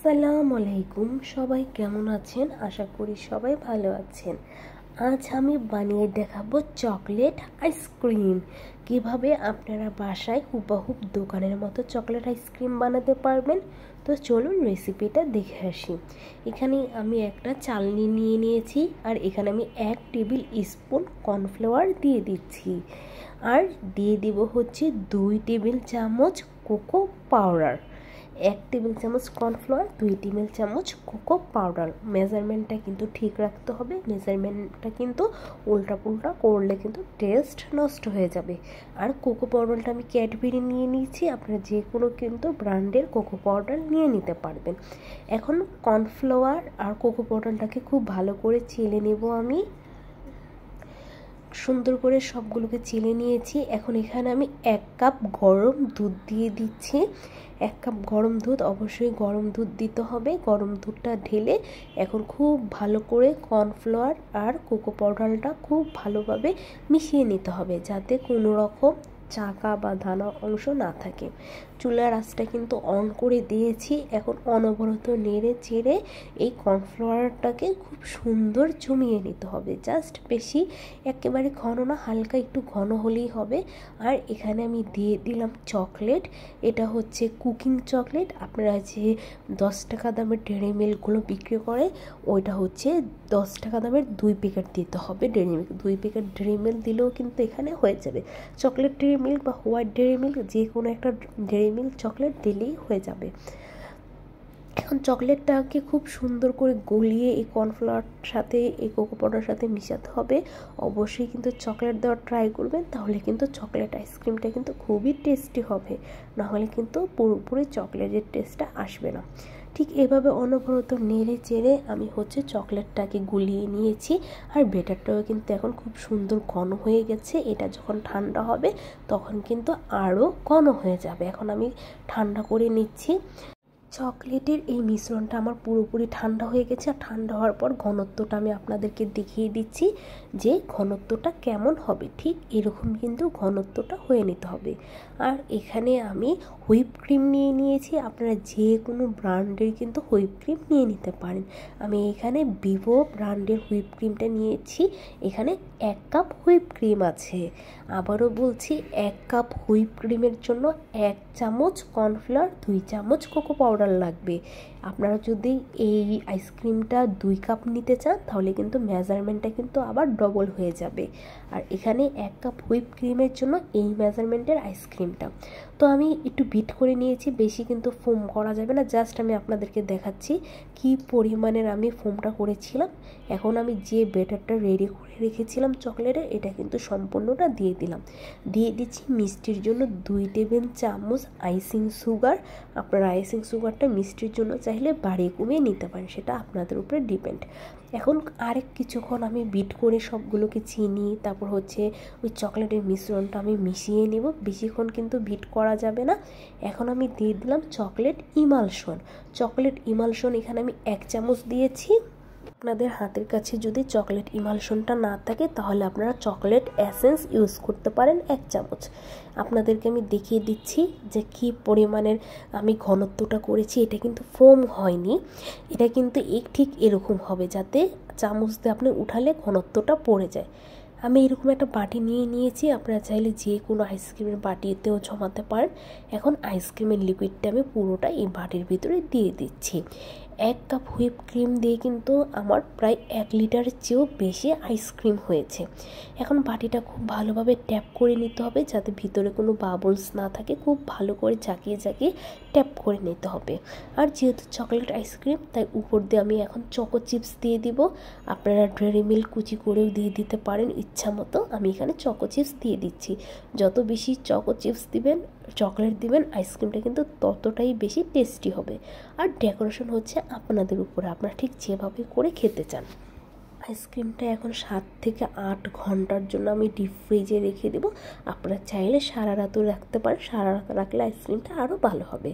আসসালামু আলাইকুম। সবাই কেমন আছেন? আশা করি সবাই ভালো আছেন। আজ আমি বানিয়ে দেখাবো চকলেট আইসক্রিম। কিভাবে আপনারা বাসায় হুবহু দোকানের মতো চকলেট আইসক্রিম বানাতে পারবেন। তো চলুন রেসিপিটা দেখে আসি। এখানে আমি একটা চালনি নিয়ে নিয়েছি, আর এখানে আমি 1 টেবিল স্পুন কর্নফ্লাওয়ার দিয়ে দিচ্ছি, আর দিয়ে দিব হচ্ছে 2 টেবিল চামচ কোকো পাউডার। 1 টেবিল চামচ কর্নফ্লাওয়ার, 2 টেবিল চামচ কোকো পাউডার। মেজারমেন্টটা কিন্তু ঠিক রাখতে হবে। মেজারমেন্টটা কিন্তু উল্টাপুল্টা করলে কিন্তু টেস্ট নষ্ট হয়ে যাবে। আর কোকো পাউডারটা আমি ক্যাডবেরি নিয়ে নিয়েছি, আপনারা যে কোনো কিন্তু ব্র্যান্ডের কোকো পাউডার নিয়ে নিতে পারবেন। এখন কর্নফ্লাওয়ার আর কোকো পাউডারটাকে খুব ভালো করে চেলে নেব। আমি সুন্দর করে সবগুলোকে চেলে নিয়েছি। এখন এখানে আমি 1 কাপ গরম দুধ দিয়ে দিচ্ছি। 1 কাপ গরম দুধ, অবশ্যই গরম দুধ দিতে হবে। গরম দুধটা ঢেলে এখন খুব ভালো করে কর্নফ্লাওয়ার আর কোকো পাউডারটা খুব ভালোভাবে মিশিয়ে নিতে হবে, যাতে কোনো রকম চাকা বা দানা অংশ না থাকে। চুলার আঁচটা কিন্তু অন করে দিয়েছি। এখন অনবরত নেড়ে চেড়ে এই কর্নফ্লাওয়ারটাকে খুব সুন্দর জমিয়ে নিতে হবে। জাস্ট বেশি একেবারে ঘন না, হালকা একটু ঘন হলেই হবে। আর এখানে আমি দিয়ে দিলাম চকলেট। এটা হচ্ছে কুকিং চকলেট। আপনারা যে 10 টাকা দামের ডেয়ারি মিল্কগুলো বিক্রি করে, ওইটা হচ্ছে 10 টাকা দামের 2 প্যাকেট দিতে হবে। Dairy milk 2 packet dairy milk দিলেও কিন্তু এখানে হয়ে যাবে। চকলেট ডেয়ারি মিল্ক বা হোয়াইট ডেয়ারি মিল্ক, যে কোনো একটা ডেয়ারি মিল্ক চকলেট দিলেই হয়ে যাবে। এখন চকলেটটাকে খুব সুন্দর করে গলিয়ে এই কর্নফ্লাওয়ার সাথে এই কোকো পাউডারের সাথে মিশাতে হবে। অবশ্যই কিন্তু চকলেট দেওয়ার ট্রাই করবেন, তাহলে কিন্তু চকলেট আইসক্রিমটা কিন্তু খুবই টেস্টি হবে। নাহলে কিন্তু পুরোপুরি চকলেটের টেস্টটা আসবে না। ঠিক এভাবে অনবরত নেড়ে চেড়ে আমি হচ্ছে চকলেটটাকে গুলিয়ে নিয়েছি। আর বেটারটাও কিন্তু এখন খুব সুন্দর ঘন হয়ে গেছে। এটা যখন ঠান্ডা হবে তখন কিন্তু আরও ঘন হয়ে যাবে। এখন আমি ঠান্ডা করে নিচ্ছি। চকলেটের এই মিশ্রণটা আমার পুরোপুরি ঠান্ডা হয়ে গেছে। আর ঠান্ডা হওয়ার পর ঘনত্বটা আমি আপনাদেরকে দেখিয়ে দিচ্ছি যে ঘনত্বটা কেমন হবে। ঠিক এরকম কিন্তু ঘনত্বটা হয়ে নিতে হবে। আর এখানে আমি হুইপ ক্রিম নিয়ে নিয়েছি। আপনারা যে কোনো ব্র্যান্ডের কিন্তু হুইপ ক্রিম নিয়ে নিতে পারেন। আমি এখানে ভিভো ব্র্যান্ডের হুইপ ক্রিমটা নিয়েছি। এখানে 1 কাপ হুইপ ক্রিম আছে। আবারও বলছি, 1 কাপ হুইপ ক্রিমের জন্য 1 চামচ কর্নফ্লাওয়ার, 2 চামচ কোকো পাউডার লাগবে। আপনারা যদি এই আইসক্রিমটা 2 কাপ নিতে চান, তাহলে কিন্তু মেজারমেন্টটা কিন্তু আবার ডবল হয়ে যাবে। আর এখানে 1 কাপ হুইপ ক্রিমের জন্য এই মেজারমেন্টের আইসক্রিমটা। তো আমি একটু বিট করে নিয়েছি, বেশি কিন্তু ফোম করা যাবে না। জাস্ট আমি আপনাদেরকে দেখাচ্ছি কি পরিমাণের আমি ফোমটা করেছিলাম। এখন আমি যে ব্যাটারটা রেডি করে রেখেছিলাম চকলেটের, এটা কিন্তু সম্পূর্ণটা দিয়ে দিলাম। দিয়ে দিচ্ছি মিষ্টির জন্য 2 টেবিল চামচ আইসিং সুগার। আপনারা আইসিং সুগারটা মিষ্টির জন্য চাইলে বাড়িয়ে কমিয়ে নিতে পারেন, সেটা আপনাদের উপরে ডিপেন্ড। এখন আরেক কিছুক্ষণ আমি বিট করে সবগুলোকে চিনি, তারপর হচ্ছে ওই চকলেটের মিশ্রণটা আমি মিশিয়ে নেব। বেশিক্ষণ কিন্তু বিট করা যাবে না। এখন আমি দিয়ে দিলাম চকলেট ইমালশন। চকলেট ইমালশন এখানে আমি 1 চামচ দিয়েছি। আপনাদের হাতের কাছে যদি চকলেট ইমালশনটা না থাকে, তাহলে আপনারা চকলেট এসেন্স ইউজ করতে পারেন 1 চামচ। আপনাদেরকে আমি দেখিয়ে দিচ্ছি যে কি পরিমাণের আমি ঘনত্বটা করেছি। এটা কিন্তু ফোম হয়নি, এটা কিন্তু ঠিক এরকম হবে, যাতে চামচ দিয়ে আপনি উঠালে ঘনত্বটা পড়ে যায়। আমি এরকম একটা বাটি নিয়ে নিয়েছি। আপনারা চাইলে যে কোনো আইসক্রিমের বাটিতেও জমাতে পারেন। এখন আইসক্রিমের লিকুইডটা আমি পুরোটা এই বাটির ভিতরে দিয়ে দিচ্ছি। 1 কাপ হুইপ ক্রিম দিয়ে কিন্তু আমার প্রায় 1 লিটারের চেয়েও বেশি আইসক্রিম হয়েছে। এখন বাটিটা খুব ভালোভাবে ট্যাপ করে নিতে হবে, যাতে ভিতরে কোনো বাবলস না থাকে। খুব ভালো করে ঝাঁকিয়ে ঝাঁকিয়ে ট্যাপ করে নিতে হবে। আর যেহেতু চকলেট আইসক্রিম, তাই উপর দিয়ে আমি এখন চকো চিপস দিয়ে দিব। আপনারা ডেয়ারি মিল্ক কুচি করেও দিয়ে দিতে পারেন ইচ্ছা মতো। আমি এখানে চকো চিপস দিয়ে দিচ্ছি। যত বেশি চকো চিপস দিবেন, চকলেট দিবেন, আইসক্রিমটা কিন্তু ততটাই বেশি টেস্টি হবে। আর ডেকোরেশন হচ্ছে আপনাদের উপরে, আপনারা ঠিক যেভাবে করে খেতে চান। আইসক্রিমটা এখন 7 থেকে 8 ঘন্টার জন্য আমি ডিপ ফ্রিজে রেখে দেবো। আপনারা চাইলে সারা রাতও রাখতে পারেন। সারা রাত রাখলে আইসক্রিমটা আরও ভালো হবে।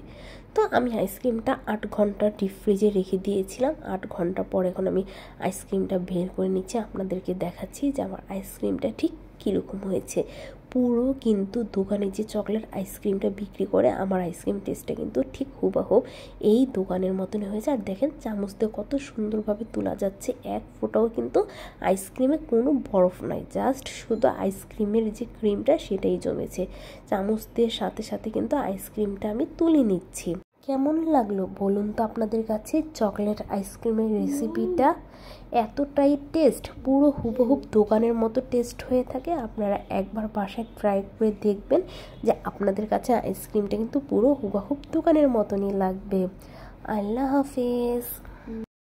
তো আমি আইসক্রিমটা 8 ঘন্টা ডিপ ফ্রিজে রেখে দিয়েছিলাম। 8 ঘন্টা পর এখন আমি আইসক্রিমটা বের করে নিচ্ছি। আপনাদেরকে দেখাচ্ছি যে আমার আইসক্রিমটা ঠিক কীরকম হয়েছে। পুরো কিন্তু দোকানে যে চকলেট আইসক্রিমটা বিক্রি করে আমার আইসক্রিম টেস্টটা কিন্তু ঠিক হুবহু এই দোকানের মতনই হয়েছে। আর দেখেন চামচ দিয়ে কত সুন্দরভাবে তোলা যাচ্ছে, এক ফোঁটাও কিন্তু আইসক্রিমে কোনো বরফ নাই, জাস্ট শুধু আইসক্রিমের যে ক্রিমটা সেটাই জমেছে। চামচ দিয়ে সাথে সাথে কিন্তু আইসক্রিমটা আমি তুলে নিচ্ছি। কেমন লাগলো বলুন তো আপনাদের কাছে চকলেট আইসক্রিমের রেসিপিটা? এতটাই টেস্ট, পুরো হুবহুব দোকানের মতো টেস্ট হয়ে থাকে। আপনারা একবার বাসায় ট্রাই করে দেখবেন যে আপনাদের কাছে আইসক্রিমটা কিন্তু পুরো হুবহুব দোকানের মতনই লাগবে। আল্লাহ হাফেজ।